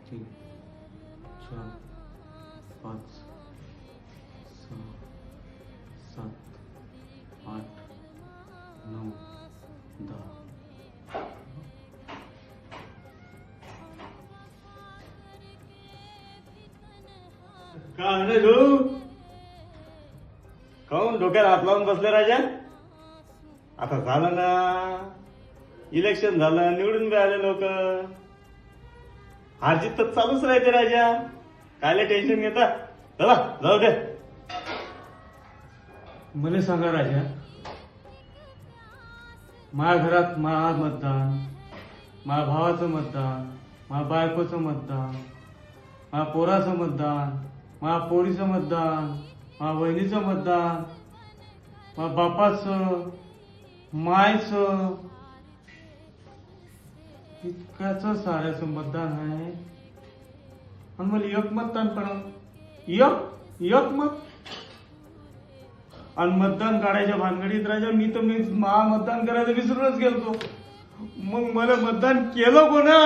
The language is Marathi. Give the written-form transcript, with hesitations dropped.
3 4 5 6 7 8 9 10. काय रे तू काऊन डोक्यात हात लावून बसले राजा? आता झालं ना, इलेक्शन झालं, निवडून बी आले लोक. हारजीत तर चालूच राहते राजा, कायले टेन्शन घेता? चला जाऊ दे. मला सांगा राजा, माझ्या घरात माझा मतदान, माझ्या भावाचं मतदान, माझ्या बायकोचं मतदान, माझ्या पोराचं मतदान, माझ्या पोरीचं मतदान, माझ्या बहिणीचं मतदान, माझ्या बापाचं, मायचं, इतक्याच साऱ्याचं मतदान आहे. आणि मला एक मतदान पण एक मत. आणि मतदान काढायच्या भानगडीत राजा मी मतदान करायचं विसरूनच गेलतो. मग मला मतदान केलं कोणा?